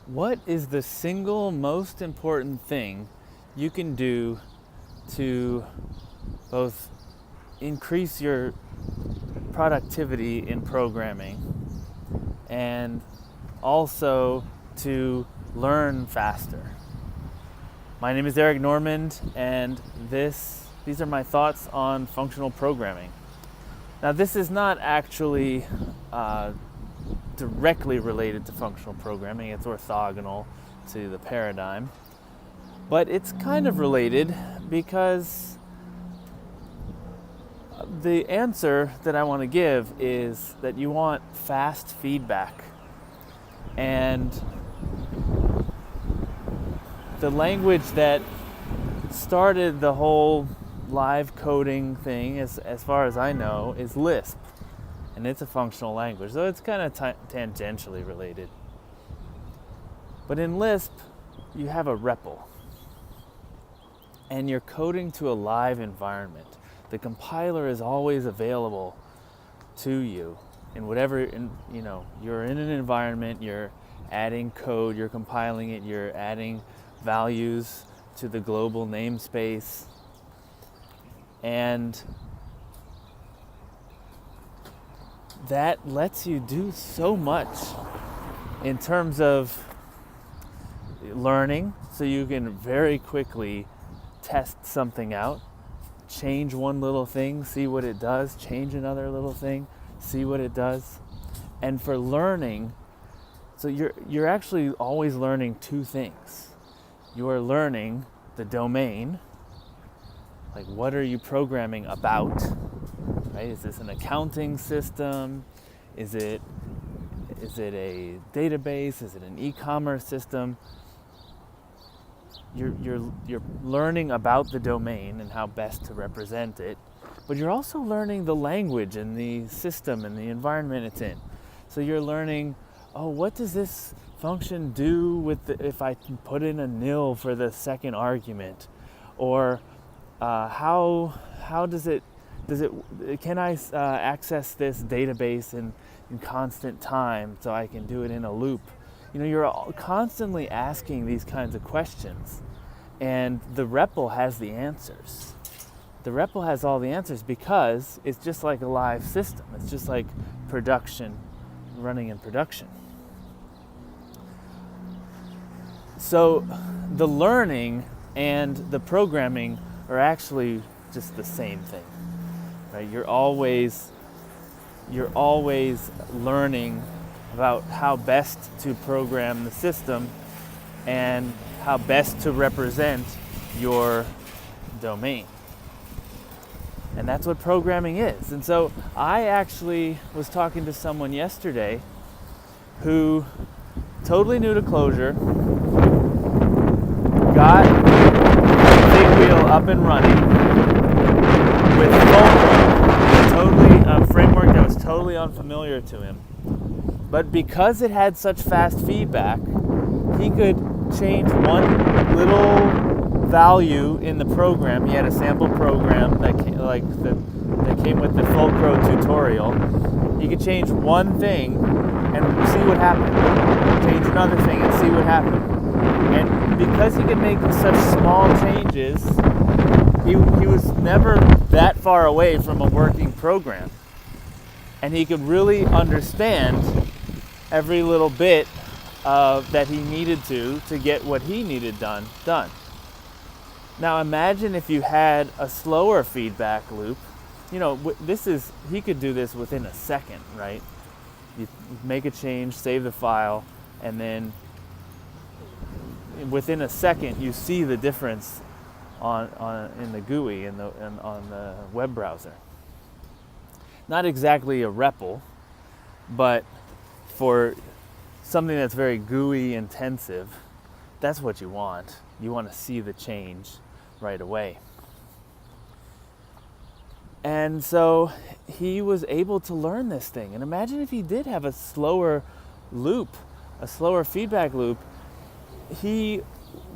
What is the single most important thing you can do to both increase your productivity in programming and also to learn faster? My name is Eric Normand, and these are my thoughts on functional programming. Now, this is not actually directly related to functional programming. It's orthogonal to the paradigm. But it's kind of related because the answer that I want to give is that you want fast feedback. And the language that started the whole live coding thing, as far as I know, is Lisp. And it's a functional language, so it's kind of tangentially related. But in Lisp, you have a REPL. And you're coding to a live environment. The compiler is always available to you in whatever, you're in an environment, you're adding code, you're compiling it, you're adding values to the global namespace. And that lets you do so much in terms of learning, so you can very quickly test something out, change one little thing, see what it does, change another little thing, see what it does. And for learning, so you're actually always learning two things. You are learning the domain, like what are you programming about, right? Is this an accounting system? Is it a database? Is it an e-commerce system? You're learning about the domain and how best to represent it, but you're also learning the language and the system and the environment it's in. So you're learning, what does this function do if I put in a nil for the second argument, or how does it can I access this database in constant time so I can do it in a loop? You're constantly asking these kinds of questions, and the REPL has the answers. The REPL has all the answers because it's just like a live system. It's just like production, running in production. So the learning and the programming are actually just the same thing, right? You're always learning about how best to program the system and how best to represent your domain. And that's what programming is. And so I actually was talking to someone yesterday who totally new to Clojure, got Big Wheel up and running with a framework that was totally unfamiliar to him. But because it had such fast feedback, he could change one little value in the program. He had a sample program that came with the full pro tutorial. He could change one thing and see what happened. Change another thing and see what happened. And because he could make such small changes, he was never that far away from a working program. And he could really understand every little bit that he needed to get what he needed done. Now imagine if you had a slower feedback loop. He could do this within a second, right? You make a change, save the file, and then within a second you see the difference in the GUI and on the web browser. Not exactly a REPL, but for something that's very GUI intensive, that's what you want. You want to see the change right away. And so he was able to learn this thing. And imagine if he did have a slower feedback loop, he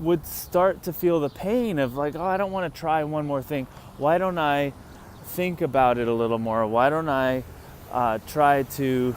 would start to feel the pain of I don't want to try one more thing. Why don't I think about it a little more? Why don't I try to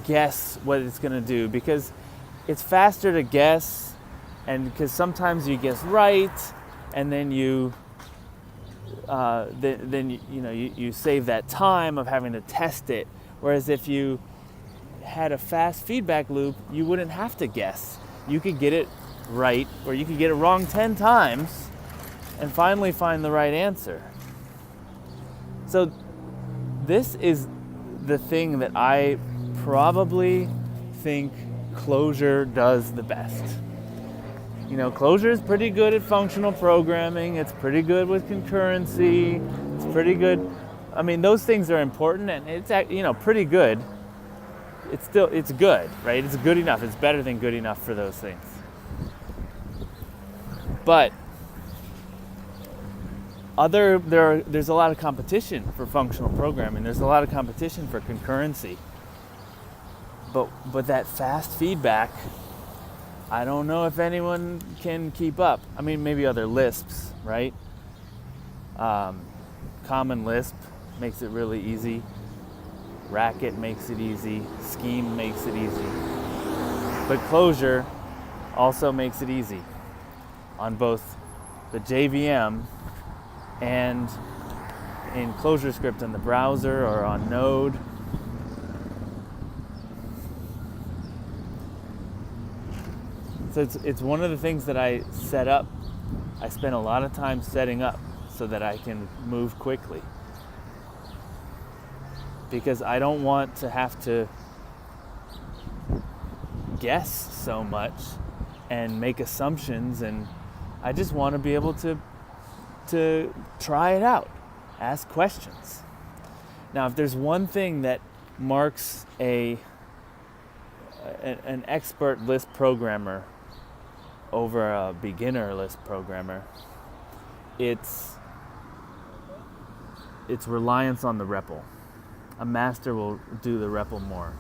guess what it's going to do? Because it's faster to guess, and because sometimes you guess right, and then you you save that time of having to test it. Whereas if you had a fast feedback loop, you wouldn't have to guess. You could get it right, or you could get it wrong 10 times and finally find the right answer. So this is the thing that I probably think Clojure does the best. Clojure is pretty good at functional programming. It's pretty good with concurrency. It's pretty good. I mean, those things are important, and it's pretty good. It's good, right? It's good enough. It's better than good enough for those things. But there's a lot of competition for functional programming. There's a lot of competition for concurrency. But that fast feedback, I don't know if anyone can keep up. I mean, maybe other Lisps, right? Common Lisp makes it really easy. Racket makes it easy. Scheme makes it easy. But Clojure also makes it easy on both the JVM and in ClojureScript in the browser or on Node. So it's one of the things that I set up. I spend a lot of time setting up so that I can move quickly. Because I don't want to have to guess so much and make assumptions, and I just want to be able to try it out, ask questions. Now, if there's one thing that marks an expert Lisp programmer over a beginner Lisp programmer, it's reliance on the REPL. A master will do the REPL more.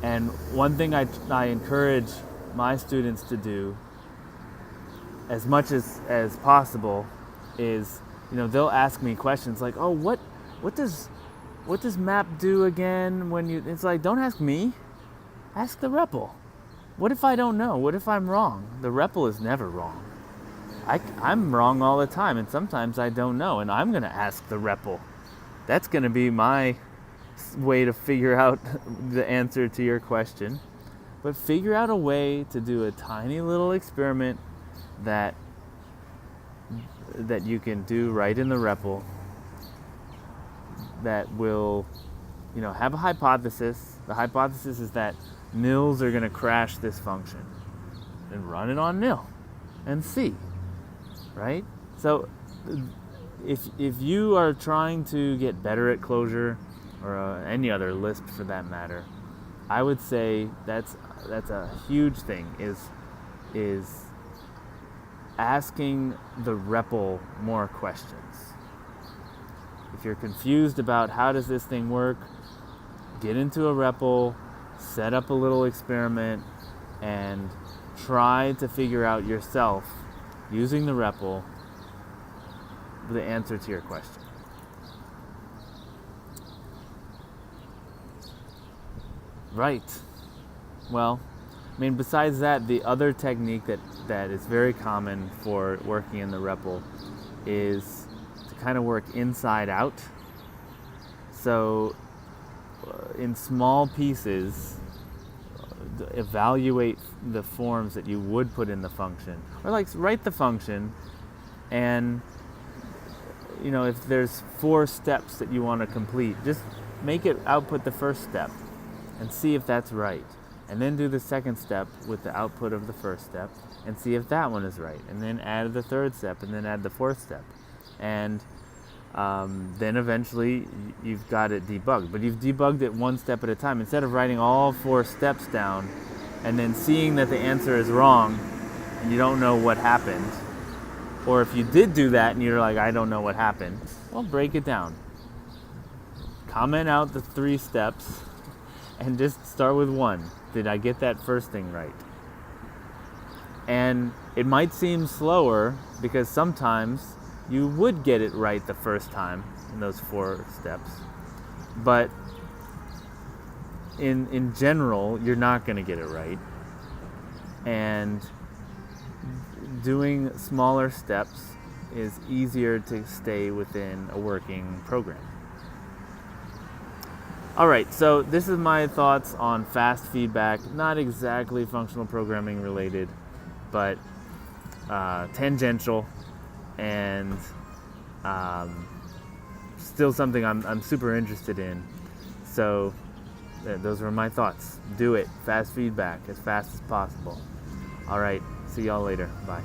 And one thing I encourage my students to do as much as possible is, they'll ask me questions like, oh, what does map do again when you, it's like, don't ask me, ask the REPL. What if I don't know? What if I'm wrong? The REPL is never wrong. I'm wrong all the time, and sometimes I don't know, and I'm going to ask the REPL. That's going to be my way to figure out the answer to your question. But figure out a way to do a tiny little experiment that you can do right in the REPL that will, have a hypothesis. The hypothesis is that nils are going to crash this function, and run it on nil and see, right? So if you are trying to get better at Clojure or any other Lisp for that matter, I would say that's a huge thing, is asking the REPL more questions. If you're confused about how does this thing work, get into a REPL, set up a little experiment, and try to figure out yourself, using the REPL, the answer to your question. Right. Well, besides that, the other technique that is very common for working in the REPL is to kind of work inside out. So in small pieces, evaluate the forms that you would put in the function. Or write the function, and if there's 4 steps that you want to complete, just make it output the first step and see if that's right. And then do the second step with the output of the first step and see if that one is right. And then add the third step, and then add the fourth step. And then eventually you've got it debugged. But you've debugged it one step at a time. Instead of writing all 4 steps down and then seeing that the answer is wrong and you don't know what happened, or if you did do that and you're like, I don't know what happened, well, break it down. Comment out the 3 steps and just start with 1. Did I get that first thing right? And it might seem slower because sometimes you would get it right the first time in those 4 steps. But in general, you're not going to get it right. and doing smaller steps is easier to stay within a working program. Alright, so this is my thoughts on fast feedback, not exactly functional programming related, but tangential, and still something I'm super interested in. So those were my thoughts. Do it. Fast feedback as fast as possible. Alright, see y'all later. Bye.